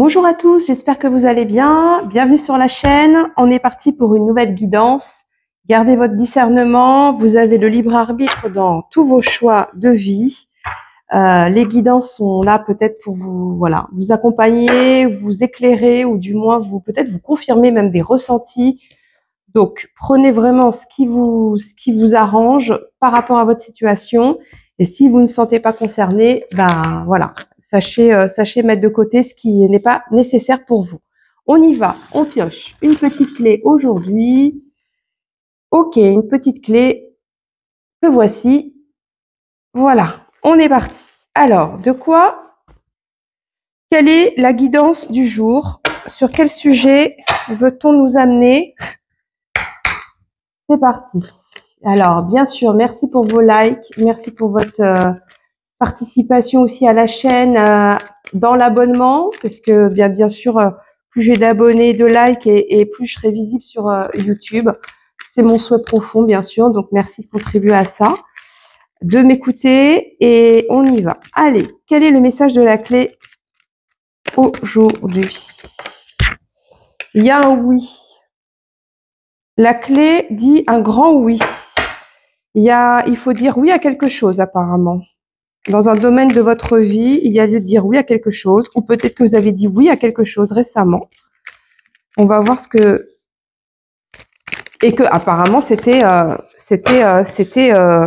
Bonjour à tous, j'espère que vous allez bien. Bienvenue sur la chaîne. On est parti pour une nouvelle guidance. Gardez votre discernement. Vous avez le libre arbitre dans tous vos choix de vie. Les guidances sont là peut-être pour vous, voilà, vous accompagner, vous éclairer ou du moins peut-être vous confirmer même des ressentis. Donc prenez vraiment ce qui vous arrange par rapport à votre situation. Et si vous ne sentez pas concerné, ben voilà. Sachez mettre de côté ce qui n'est pas nécessaire pour vous. On y va, on pioche une petite clé aujourd'hui. Ok, une petite clé que voici. Voilà, on est parti. Alors, quelle est la guidance du jour? Sur quel sujet veut-on nous amener? C'est parti. Alors, bien sûr, merci pour vos likes, merci pour votre participation aussi à la chaîne, dans l'abonnement, parce que bien sûr, plus j'ai d'abonnés, de likes et plus je serai visible sur YouTube. C'est mon souhait profond, bien sûr, donc merci de contribuer à ça, de m'écouter et on y va. Allez, quel est le message de la clé aujourd'hui? Il y a un oui. La clé dit un grand oui. Il faut dire oui à quelque chose apparemment. Dans un domaine de votre vie, il y a lieu de dire oui à quelque chose, ou peut-être que vous avez dit oui à quelque chose récemment. On va voir et que apparemment c'était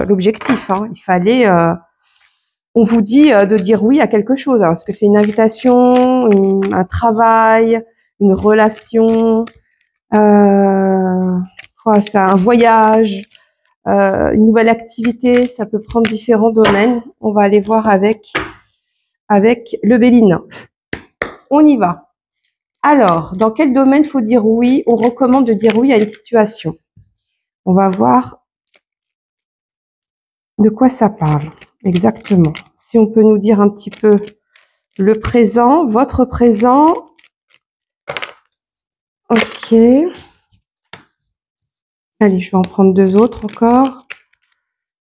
l'objectif. Hein. Il fallait, on vous dit de dire oui à quelque chose. Hein. Est-ce que c'est une invitation, un travail, une relation, un voyage? Une nouvelle activité, ça peut prendre différents domaines. On va aller voir avec le Béline. On y va. Alors, dans quel domaine faut dire oui? On recommande de dire oui à une situation. On va voir de quoi ça parle exactement. Si on peut nous dire un petit peu le présent, votre présent. Ok. Allez, je vais en prendre deux autres encore.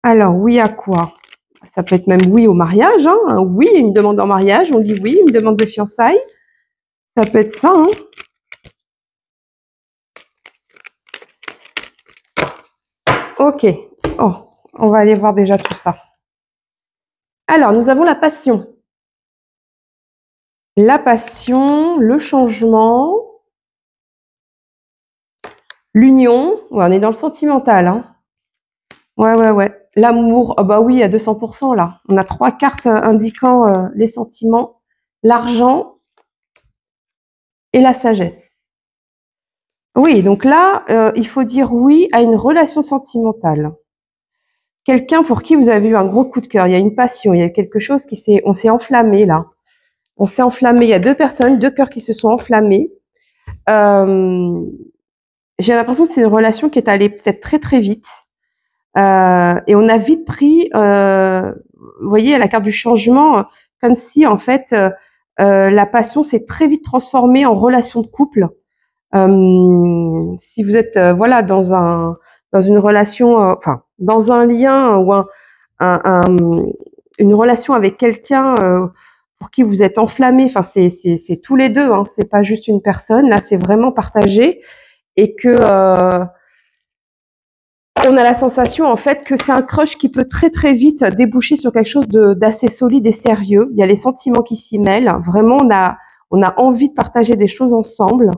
Alors, oui à quoi? Ça peut être même oui au mariage. Hein. Oui, une demande en mariage, on dit oui. Une demande de fiançailles, ça peut être ça. Hein. Ok. Oh, on va aller voir déjà tout ça. Alors, nous avons la passion. La passion, le changement, l'union. Ouais, on est dans le sentimental. Hein. Ouais. L'amour, oh bah oui, à 200% là. On a trois cartes indiquant les sentiments, l'argent et la sagesse. Oui, donc là, il faut dire oui à une relation sentimentale. Quelqu'un pour qui vous avez eu un gros coup de cœur, il y a une passion, il y a quelque chose on s'est enflammé là. On s'est enflammé, il y a deux personnes, deux cœurs qui se sont enflammés. J'ai l'impression que c'est une relation qui est allée peut-être très très vite. Et on a vite pris, vous voyez, à la carte du changement, comme si en fait la passion s'est très vite transformée en relation de couple. Si vous êtes voilà dans une relation, enfin dans un lien ou une relation avec quelqu'un pour qui vous êtes enflammé, enfin c'est tous les deux, hein, c'est pas juste une personne. Là, c'est vraiment partagé et que on a la sensation en fait que c'est un crush qui peut très très vite déboucher sur quelque chose d'assez solide et sérieux. Il y a les sentiments qui s'y mêlent. Vraiment, on a envie de partager des choses ensemble,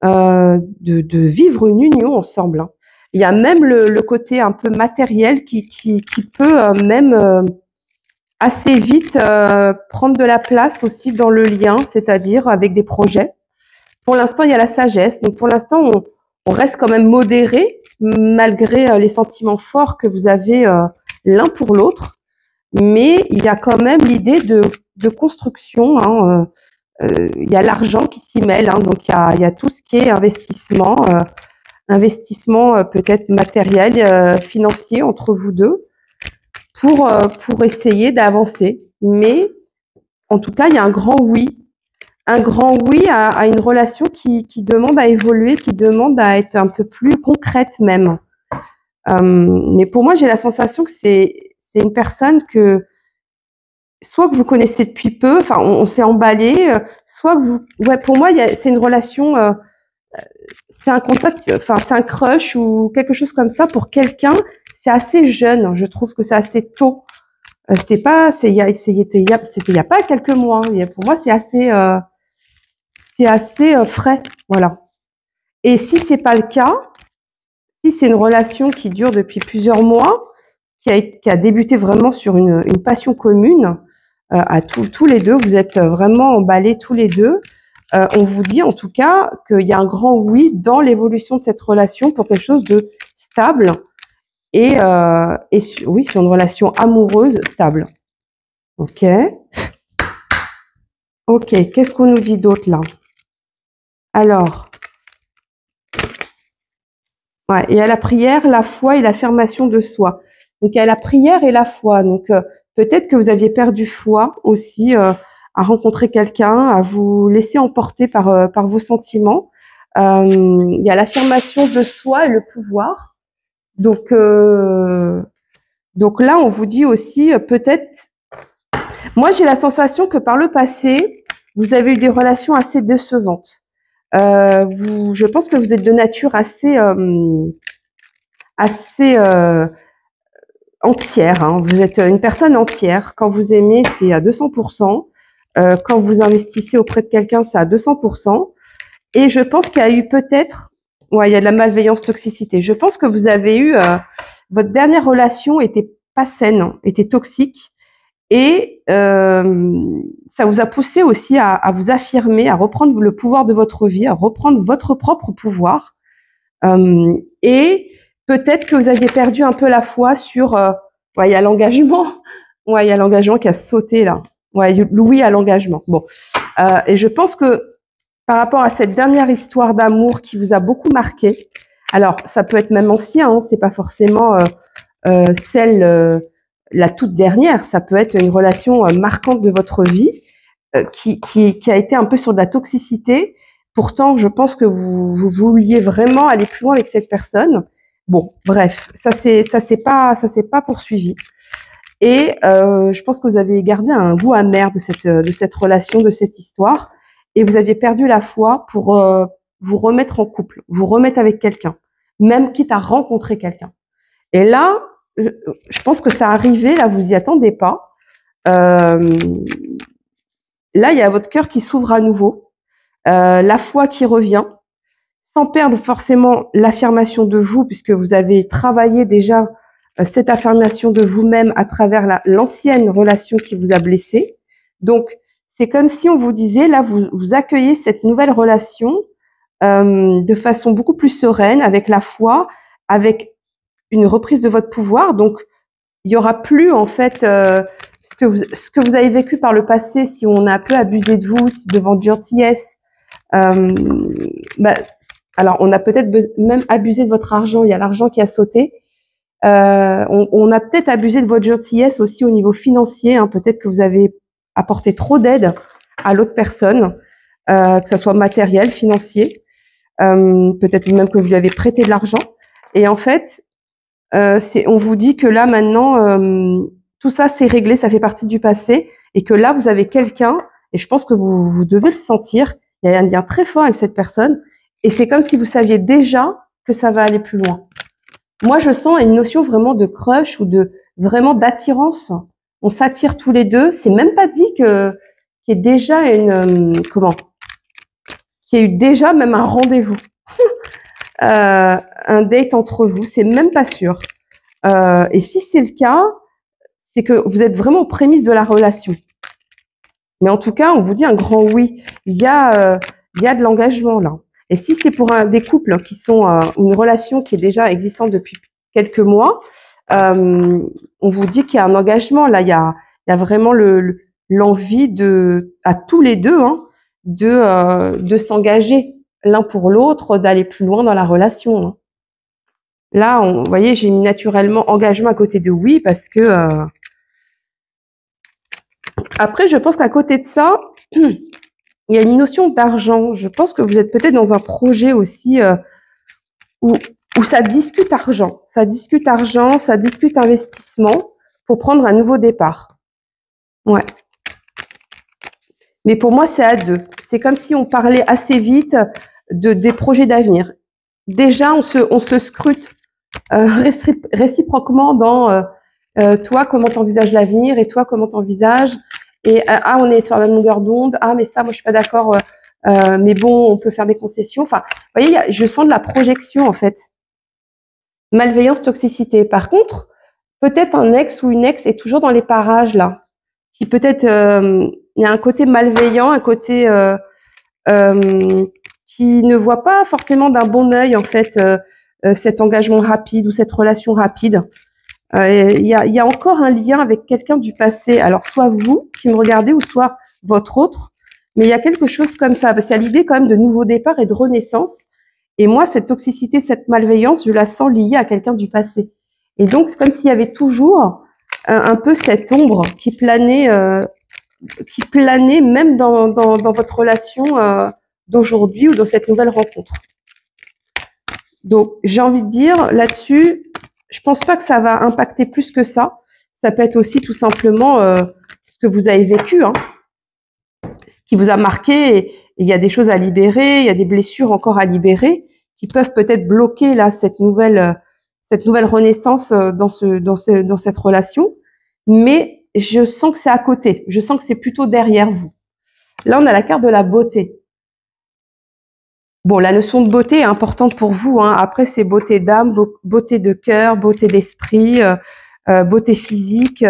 de vivre une union ensemble. Hein. Il y a même le côté un peu matériel qui peut même assez vite prendre de la place aussi dans le lien, c'est-à-dire avec des projets. Pour l'instant, il y a la sagesse. Donc pour l'instant, on reste quand même modéré malgré les sentiments forts que vous avez l'un pour l'autre. Mais il y a quand même l'idée de construction. Hein, il y a l'argent qui s'y mêle. Hein, donc il y a tout ce qui est investissement, peut-être matériel, financier entre vous deux pour essayer d'avancer. Mais en tout cas, il y a un grand oui à une relation qui demande à évoluer, qui demande à être un peu plus concrète même. Mais pour moi, j'ai la sensation que c'est une personne soit que vous connaissez depuis peu, enfin on s'est emballé, soit que vous, ouais, pour moi c'est une relation, c'est un contact, enfin c'est un crush ou quelque chose comme ça pour quelqu'un. C'est assez jeune, je trouve que c'est assez tôt. C'est pas, c'était il y a pas quelques mois. Pour moi c'est assez frais, voilà. Et si c'est pas le cas, si c'est une relation qui dure depuis plusieurs mois, qui a débuté vraiment sur une passion commune, à tous les deux, vous êtes vraiment emballés tous les deux. On vous dit en tout cas qu'il y a un grand oui dans l'évolution de cette relation pour quelque chose de stable oui, sur une relation amoureuse stable. Ok. Ok. Qu'est-ce qu'on nous dit d'autre là? Alors, ouais, il y a la prière, la foi et l'affirmation de soi. Donc il y a la prière et la foi. Donc peut-être que vous aviez perdu foi aussi à rencontrer quelqu'un, à vous laisser emporter par vos sentiments. Il y a l'affirmation de soi et le pouvoir. Donc là, on vous dit aussi peut-être. Moi, j'ai la sensation que par le passé, vous avez eu des relations assez décevantes. Je pense que vous êtes de nature assez entière. Hein. Vous êtes une personne entière. Quand vous aimez, c'est à 200%. Quand vous investissez auprès de quelqu'un, c'est à 200%. Et je pense qu'il y a eu peut-être, ouais, il y a de la malveillance, toxicité. Je pense que vous avez eu, votre dernière relation était pas saine, hein, était toxique. Et ça vous a poussé aussi à vous affirmer, à reprendre le pouvoir de votre vie, à reprendre votre propre pouvoir. Et peut-être que vous aviez perdu un peu la foi sur, ouais, il y a l'engagement, ouais, il y a l'engagement qui a sauté là, ouais, oui à l'engagement. Bon, et je pense que par rapport à cette dernière histoire d'amour qui vous a beaucoup marqué, alors ça peut être même ancien, hein, c'est pas forcément celle la toute dernière, ça peut être une relation marquante de votre vie qui a été un peu sur de la toxicité. Pourtant, je pense que vous vouliez vraiment aller plus loin avec cette personne. Bon, bref, ça c'est pas poursuivi. Et je pense que vous avez gardé un goût amer de cette relation, de cette histoire, et vous aviez perdu la foi pour vous remettre en couple, vous remettre avec quelqu'un, même quitte à rencontrer quelqu'un. Et là, je pense que ça arrivait, là vous y attendez pas. Là, il y a votre cœur qui s'ouvre à nouveau, la foi qui revient, sans perdre forcément l'affirmation de vous, puisque vous avez travaillé déjà cette affirmation de vous-même à travers l'ancienne relation qui vous a blessé. Donc, c'est comme si on vous disait, là, vous accueillez cette nouvelle relation de façon beaucoup plus sereine, avec la foi, avec une reprise de votre pouvoir. Donc, il y aura plus en fait ce que vous avez vécu par le passé, si on a un peu abusé de vous, si devant de gentillesse. Alors, on a peut-être même abusé de votre argent. Il y a l'argent qui a sauté. On a peut-être abusé de votre gentillesse aussi au niveau financier. Hein. Peut-être que vous avez apporté trop d'aide à l'autre personne, que ça soit matériel, financier. Peut-être même que vous lui avez prêté de l'argent. Et en fait, on vous dit que là maintenant, tout ça c'est réglé, ça fait partie du passé, et que là vous avez quelqu'un, et je pense que vous devez le sentir. Il y a un lien très fort avec cette personne, et c'est comme si vous saviez déjà que ça va aller plus loin. Moi, je sens une notion vraiment de crush ou de vraiment d'attirance. On s'attire tous les deux. C'est même pas dit qu'il y ait déjà qu'il y ait eu déjà même un rendez-vous, un date entre vous. C'est même pas sûr. Et si c'est le cas, c'est que vous êtes vraiment aux prémices de la relation. Mais en tout cas, on vous dit un grand oui. Il y a de l'engagement là. Et si c'est pour des couples qui sont une relation qui est déjà existante depuis quelques mois, on vous dit qu'il y a un engagement là. Il y a vraiment l'envie à tous les deux, hein, de s'engager l'un pour l'autre, d'aller plus loin dans la relation. Hein. Là, vous voyez, j'ai mis naturellement engagement à côté de oui parce que après, je pense qu'à côté de ça, il y a une notion d'argent. Je pense que vous êtes peut-être dans un projet aussi où ça discute argent, ça discute investissement pour prendre un nouveau départ. Ouais. Mais pour moi, c'est à deux. C'est comme si on parlait assez vite des projets d'avenir. Déjà, on se scrute réciproquement dans toi, comment t'envisages l'avenir et toi, comment t'envisages. Et ah, on est sur la même longueur d'onde. Ah, mais ça, moi, je suis pas d'accord. Mais bon, on peut faire des concessions. Enfin, vous voyez, je sens de la projection en fait. Malveillance, toxicité. Par contre, peut-être un ex ou une ex est toujours dans les parages là, qui peut-être il y a un côté malveillant, un côté qui ne voit pas forcément d'un bon œil en fait cet engagement rapide ou cette relation rapide. Il y a encore un lien avec quelqu'un du passé. Alors soit vous qui me regardez ou soit votre autre, mais il y a quelque chose comme ça. Parce qu'il y a l'idée quand même de nouveau départ et de renaissance. Et moi, cette toxicité, cette malveillance, je la sens liée à quelqu'un du passé. Et donc, c'est comme s'il y avait toujours un peu cette ombre qui planait même dans votre relation d'aujourd'hui ou dans cette nouvelle rencontre. Donc, j'ai envie de dire là-dessus, je pense pas que ça va impacter plus que ça. Ça peut être aussi tout simplement ce que vous avez vécu, hein, ce qui vous a marqué. Et il y a des choses à libérer, il y a des blessures encore à libérer qui peuvent peut-être bloquer là cette nouvelle renaissance dans cette relation. Mais je sens que c'est à côté. Je sens que c'est plutôt derrière vous. Là, on a la carte de la beauté. Bon, la notion de beauté est importante pour vous, hein. Après, c'est beauté d'âme, beauté de cœur, beauté d'esprit, beauté physique.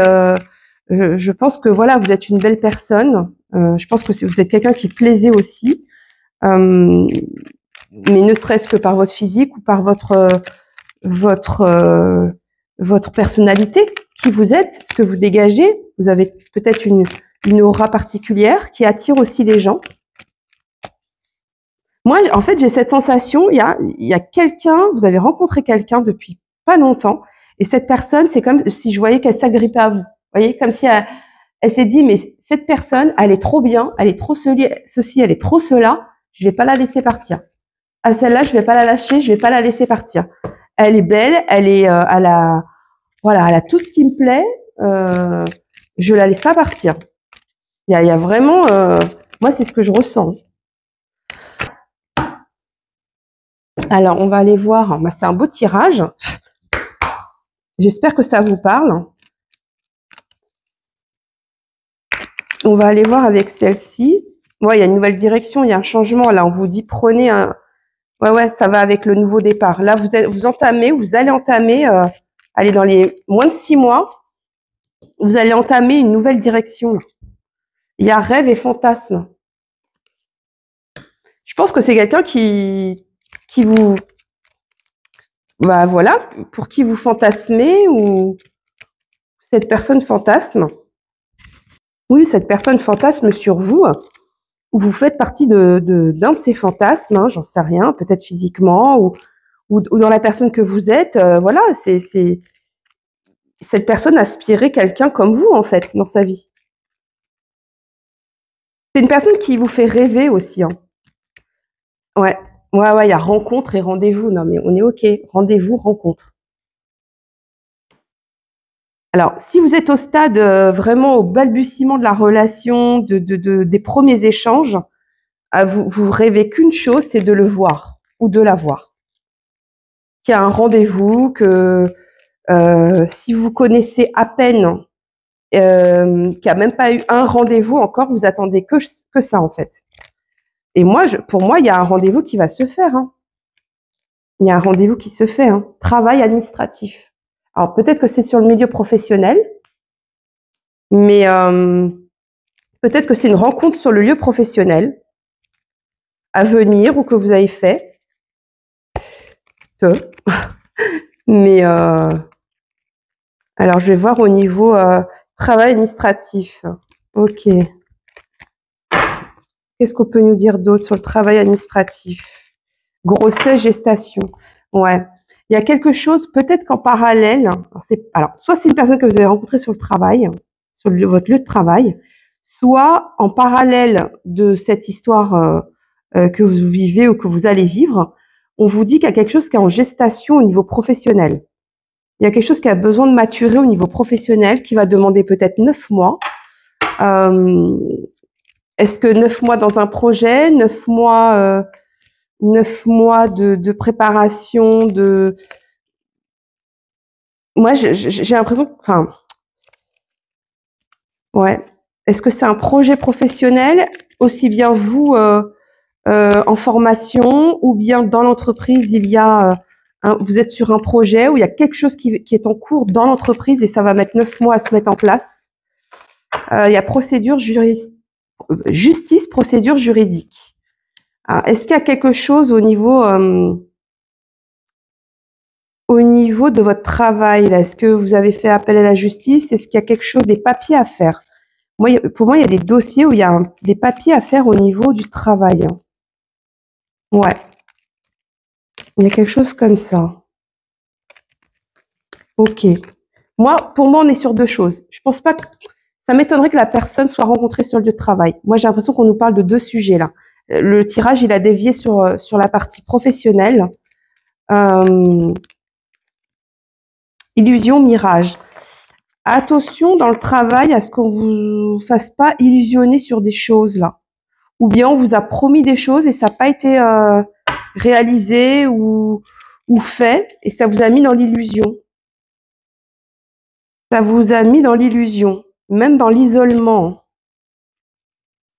Je pense que voilà, vous êtes une belle personne. Je pense que vous êtes quelqu'un qui plaisait aussi, mais ne serait-ce que par votre physique ou par votre personnalité, qui vous êtes, ce que vous dégagez. Vous avez peut-être une aura particulière qui attire aussi les gens. Moi, en fait, j'ai cette sensation, il y a quelqu'un, vous avez rencontré quelqu'un depuis pas longtemps, et cette personne, c'est comme si je voyais qu'elle s'agrippait à vous. Vous voyez, comme si elle s'est dit, mais cette personne, elle est trop bien, elle est trop ceci, elle est trop cela, je vais pas la laisser partir. À celle-là, je vais pas la lâcher, je vais pas la laisser partir. Elle est belle, elle a tout ce qui me plaît, je la laisse pas partir. Il y a vraiment, moi, c'est ce que je ressens. Alors, on va aller voir. Bah, c'est un beau tirage. J'espère que ça vous parle. On va aller voir avec celle-ci. Ouais, il y a une nouvelle direction, il y a un changement. Là, on vous dit prenez un. Ouais, ça va avec le nouveau départ. Là, vous allez entamer, allez, dans les moins de 6 mois, vous allez entamer une nouvelle direction. Il y a rêve et fantasme. Je pense que c'est quelqu'un qui vous, bah voilà, pour qui vous fantasmez ou cette personne fantasme. Oui, cette personne fantasme sur vous, ou vous faites partie d'un de ces fantasmes, hein, j'en sais rien, peut-être physiquement ou dans la personne que vous êtes. Voilà, c'est cette personne aspirait quelqu'un comme vous en fait dans sa vie. C'est une personne qui vous fait rêver aussi, hein. Ouais, il y a rencontre et rendez-vous. Non, mais on est OK. Rendez-vous, rencontre. Alors, si vous êtes au stade vraiment au balbutiement de la relation, des premiers échanges, vous rêvez qu'une chose, c'est de le voir ou de la voir. Qu'il y a un rendez-vous, que si vous connaissez à peine, qu'il n'y a même pas eu un rendez-vous encore, vous attendez que ça en fait. Et moi, pour moi, il y a un rendez-vous qui va se faire, hein. Il y a un rendez-vous qui se fait, hein. Travail administratif. Alors peut-être que c'est sur le milieu professionnel, mais peut-être que c'est une rencontre sur le lieu professionnel à venir ou que vous avez fait. Mais alors je vais voir au niveau travail administratif. Ok. Qu'est-ce qu'on peut nous dire d'autre sur le travail administratif? Grossesse, gestation. Ouais. Il y a quelque chose, peut-être qu'en parallèle, alors, soit c'est une personne que vous avez rencontrée sur le travail, sur votre lieu de travail, soit en parallèle de cette histoire que vous vivez ou que vous allez vivre, on vous dit qu'il y a quelque chose qui est en gestation au niveau professionnel. Il y a quelque chose qui a besoin de maturer au niveau professionnel, qui va demander peut-être 9 mois. Est-ce que 9 mois dans un projet, 9 mois de préparation, moi j'ai l'impression, enfin, ouais. Est-ce que c'est un projet professionnel, aussi bien vous en formation, ou bien dans l'entreprise, il y a vous êtes sur un projet où il y a quelque chose qui est en cours dans l'entreprise et ça va mettre 9 mois à se mettre en place. Il y a justice, procédure juridique. Est-ce qu'il y a quelque chose au niveau de votre travail là? Est-ce que vous avez fait appel à la justice? Est-ce qu'il y a quelque chose, des papiers à faire? Pour moi, il y a des dossiers où il y a des papiers à faire au niveau du travail. Ouais, il y a quelque chose comme ça. Ok. Pour moi, on est sur deux choses. Je pense pas que ça m'étonnerait que la personne soit rencontrée sur le lieu de travail. Moi, j'ai l'impression qu'on nous parle de deux sujets là. Le tirage, il a dévié sur la partie professionnelle. Illusion, mirage. Attention dans le travail à ce qu'on vous fasse pas illusionner sur des choses là. Ou bien on vous a promis des choses et ça n'a pas été réalisé ou fait et ça vous a mis dans l'illusion. Ça vous a mis dans l'illusion, même dans l'isolement.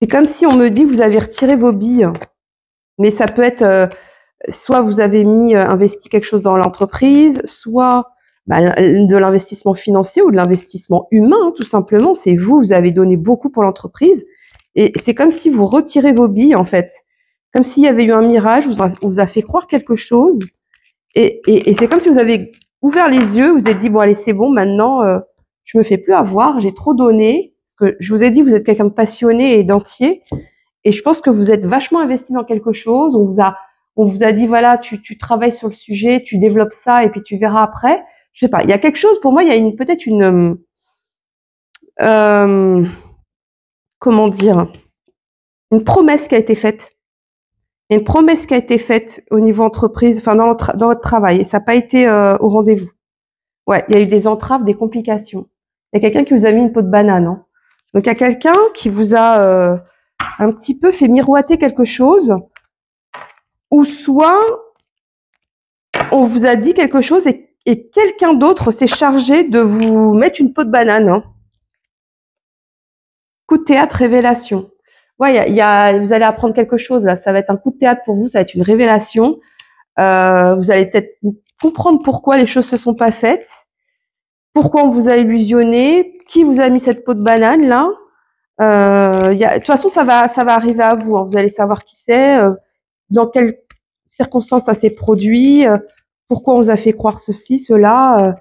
C'est comme si on me dit que vous avez retiré vos billes. Mais ça peut être soit vous avez investi quelque chose dans l'entreprise, soit de l'investissement financier ou de l'investissement humain, tout simplement. C'est vous avez donné beaucoup pour l'entreprise. Et c'est comme si vous retirez vos billes, en fait. Comme s'il y avait eu un mirage, on vous a fait croire quelque chose. Et c'est comme si vous avez ouvert les yeux, vous vous êtes dit, bon, allez, c'est bon, maintenant, je me fais plus avoir, j'ai trop donné. Parce que je vous ai dit, vous êtes quelqu'un de passionné et d'entier. Et je pense que vous êtes vachement investi dans quelque chose. On vous a dit, voilà, tu travailles sur le sujet, tu développes ça et puis tu verras après. Je sais pas, il y a quelque chose, pour moi, il y a peut-être une, comment dire, une promesse qui a été faite. Il y a une promesse qui a été faite au niveau entreprise, enfin dans votre travail, et ça n'a pas été au rendez-vous. Ouais, il y a eu des entraves, des complications. Il y a quelqu'un qui vous a mis une peau de banane. Hein. Donc il y a quelqu'un qui vous a un petit peu fait miroiter quelque chose, ou soit on vous a dit quelque chose et quelqu'un d'autre s'est chargé de vous mettre une peau de banane. Hein. Coup de théâtre, révélation. Ouais, vous allez apprendre quelque chose là. Ça va être un coup de théâtre pour vous, ça va être une révélation. Vous allez peut-être comprendre pourquoi les choses se sont pas faites, pourquoi on vous a illusionné, qui vous a mis cette peau de banane là. De toute façon, ça va arriver à vous. Hein. Vous allez savoir qui c'est, dans quelles circonstances ça s'est produit, pourquoi on vous a fait croire ceci, cela.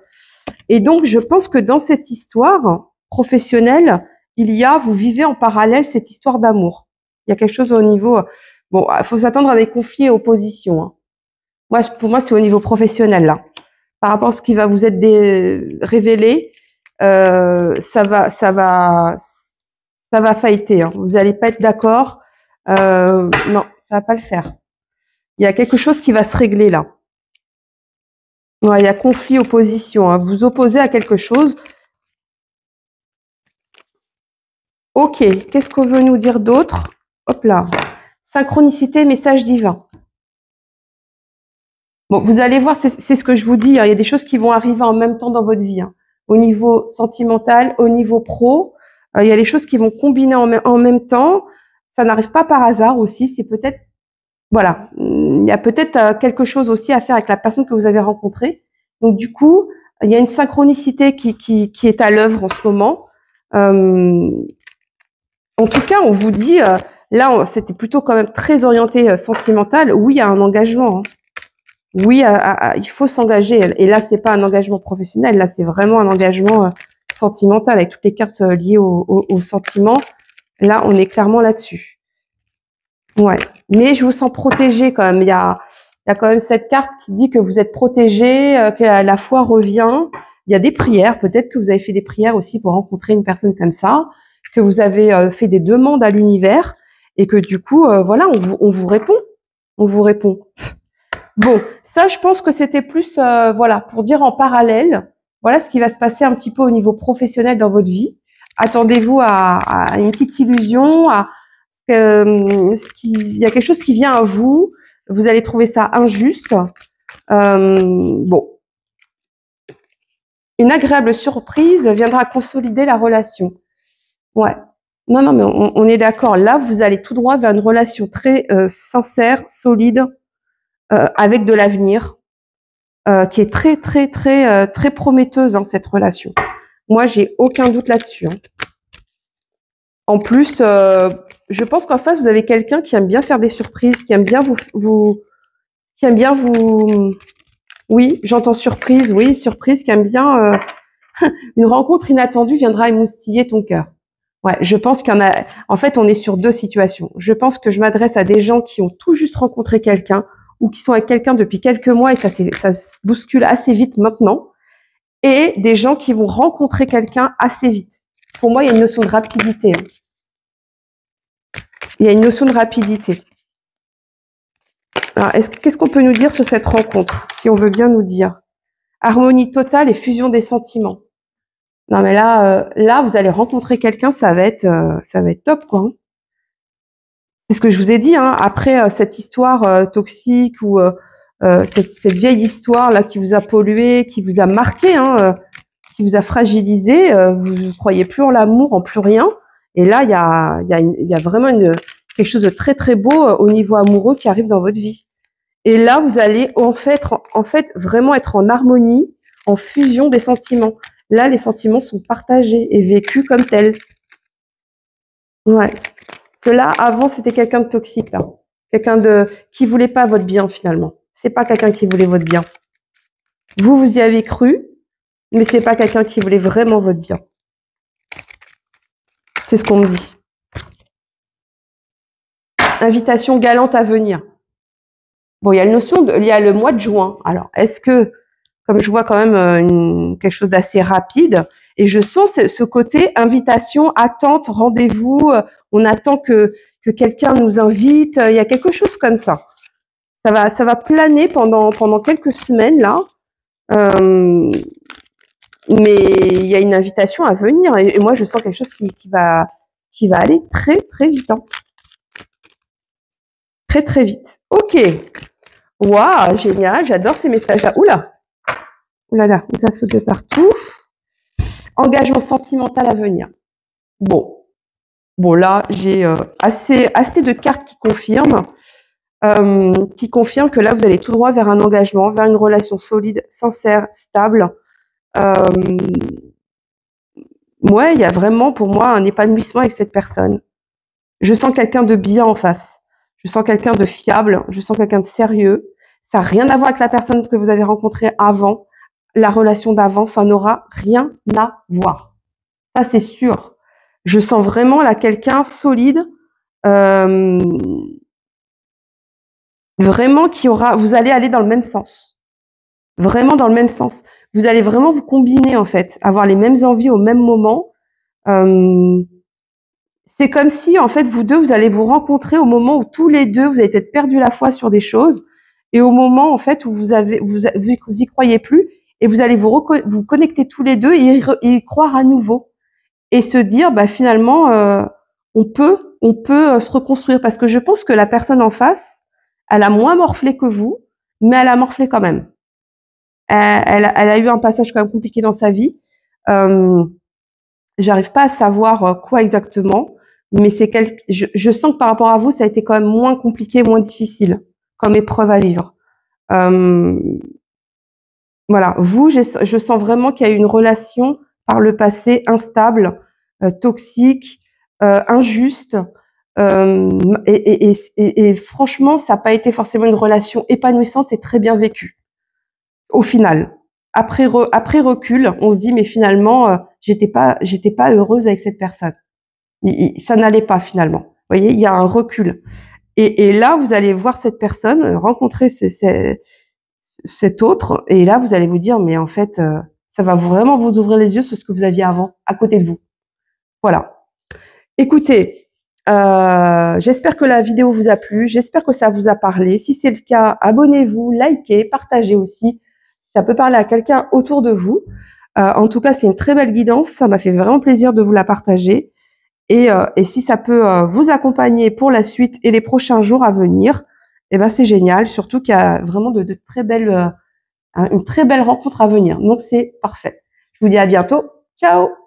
Et donc, je pense que dans cette histoire professionnelle, vous vivez en parallèle cette histoire d'amour. Il y a quelque chose au niveau, bon, il faut s'attendre à des conflits et oppositions. Hein. Pour moi, c'est au niveau professionnel là. Par rapport à ce qui va vous être révélé, ça va fighter. Hein. Vous n'allez pas être d'accord. Non, ça va pas le faire. Il y a quelque chose qui va se régler là. Ouais, il y a conflit, opposition. Hein. Vous opposez à quelque chose. Ok, qu'est-ce qu'on veut nous dire d'autre? Hop là. Synchronicité, message divin. Bon, vous allez voir, c'est ce que je vous dis. Hein. Il y a des choses qui vont arriver en même temps dans votre vie. Hein. Au niveau sentimental, au niveau pro. Il y a les choses qui vont combiner en même temps. Ça n'arrive pas par hasard aussi. C'est peut-être, voilà, il y a peut-être quelque chose aussi à faire avec la personne que vous avez rencontrée. Donc du coup, il y a une synchronicité qui est à l'œuvre en ce moment. En tout cas, on vous dit, là, c'était plutôt quand même très orienté sentimental. Oui, il y a un engagement. Hein. Oui, il faut s'engager. Et là, c'est pas un engagement professionnel. Là, c'est vraiment un engagement sentimental avec toutes les cartes liées au sentiment. Là, on est clairement là-dessus. Ouais. Mais je vous sens protégé quand même. Il y a quand même cette carte qui dit que vous êtes protégé, que la foi revient. Il y a des prières. Peut-être que vous avez fait des prières aussi pour rencontrer une personne comme ça, que vous avez fait des demandes à l'univers et que du coup, voilà, on vous répond. On vous répond. Bon, ça, je pense que c'était plus, voilà, pour dire en parallèle, voilà ce qui va se passer un petit peu au niveau professionnel dans votre vie. attendez-vous à une petite illusion, il y a quelque chose qui vient à vous. Vous allez trouver ça injuste. Bon. Une agréable surprise viendra consolider la relation. Ouais. Non, non, mais on est d'accord. Là, vous allez tout droit vers une relation très sincère, solide, avec de l'avenir, qui est très, très, très, très prometteuse, hein, cette relation. Moi, j'ai aucun doute là-dessus. Hein. En plus, je pense qu'en face, vous avez quelqu'un qui aime bien faire des surprises, qui aime bien qui aime bien vous. Oui, j'entends surprise. Oui, surprise, qui aime bien. Une rencontre inattendue viendra émoustiller ton cœur. Ouais, je pense qu'il y en a. En fait, on est sur deux situations. Je pense que je m'adresse à des gens qui ont tout juste rencontré quelqu'un ou qui sont avec quelqu'un depuis quelques mois et ça se bouscule assez vite maintenant. Et des gens qui vont rencontrer quelqu'un assez vite. Pour moi, il y a une notion de rapidité. Hein. Il y a une notion de rapidité. Alors, qu'est-ce qu'on peut nous dire sur cette rencontre, si on veut bien nous dire? Harmonie totale et fusion des sentiments. Non, mais là, vous allez rencontrer quelqu'un, ça va être top, quoi. Hein. C'est ce que je vous ai dit. Hein. Après cette histoire toxique ou cette vieille histoire là qui vous a pollué, qui vous a marqué, hein, qui vous a fragilisé, vous ne croyez plus en l'amour, en plus rien. Et là, il y a vraiment quelque chose de très très beau au niveau amoureux qui arrive dans votre vie. Et là, vous allez en fait vraiment être en harmonie, en fusion des sentiments. Là, les sentiments sont partagés et vécus comme tels. Ouais. Cela, avant, c'était quelqu'un de toxique, là. Quelqu'un qui voulait pas votre bien, finalement. C'est pas quelqu'un qui voulait votre bien. Vous y avez cru, mais c'est pas quelqu'un qui voulait vraiment votre bien. C'est ce qu'on me dit. Invitation galante à venir. Bon, il y a il y a le mois de juin. Alors, est-ce que, comme je vois quand même quelque chose d'assez rapide, et je sens ce côté invitation, attente, rendez-vous, on attend que quelqu'un nous invite, il y a quelque chose comme ça. Ça va planer pendant quelques semaines là, mais il y a une invitation à venir et moi je sens quelque chose qui va aller très très vite, hein. Très très vite. Ok. Waouh, génial, j'adore ces messages-là. Oula, oulala, ça saute de partout. Engagement sentimental à venir. Bon, là j'ai assez de cartes qui confirment. Que là, vous allez tout droit vers un engagement, vers une relation solide, sincère, stable. Ouais, il y a vraiment pour moi un épanouissement avec cette personne. Je sens quelqu'un de bien en face. Je sens quelqu'un de fiable. Je sens quelqu'un de sérieux. Ça n'a rien à voir avec la personne que vous avez rencontrée avant. La relation d'avant, ça n'aura rien à voir. Ça, c'est sûr. Je sens vraiment là quelqu'un solide. Vraiment vous allez aller dans le même sens. Vraiment dans le même sens. Vous allez vraiment vous combiner en fait, avoir les mêmes envies au même moment. C'est comme si en fait vous deux, vous allez vous rencontrer au moment où tous les deux, vous avez peut-être perdu la foi sur des choses et au moment en fait où vous y croyez plus et vous allez vous connecter tous les deux et y croire à nouveau et se dire bah finalement on peut se reconstruire parce que je pense que la personne en face elle a moins morflé que vous, mais elle a morflé quand même. Elle a eu un passage quand même compliqué dans sa vie. J'arrive pas à savoir quoi exactement, mais je sens que par rapport à vous, ça a été quand même moins compliqué, moins difficile comme épreuve à vivre. Voilà, vous, je sens vraiment qu'il y a eu une relation par le passé instable, toxique, injuste. Et franchement, ça n'a pas été forcément une relation épanouissante et très bien vécue. Au final, après recul, on se dit mais finalement, j'étais pas heureuse avec cette personne. Ça n'allait pas finalement. Vous voyez, il y a un recul. Et là, vous allez voir cette personne, rencontrer cet autre, et là, vous allez vous dire mais en fait, ça va vraiment vous ouvrir les yeux sur ce que vous aviez avant, à côté de vous. Voilà. Écoutez, j'espère que la vidéo vous a plu, j'espère que ça vous a parlé. Si c'est le cas, abonnez-vous, likez, partagez aussi. Ça peut parler à quelqu'un autour de vous. En tout cas, c'est une très belle guidance. Ça m'a fait vraiment plaisir de vous la partager. Et si ça peut vous accompagner pour la suite et les prochains jours à venir, eh ben c'est génial. Surtout qu'il y a vraiment de très belles, une très belle rencontre à venir. Donc c'est parfait. Je vous dis à bientôt. Ciao!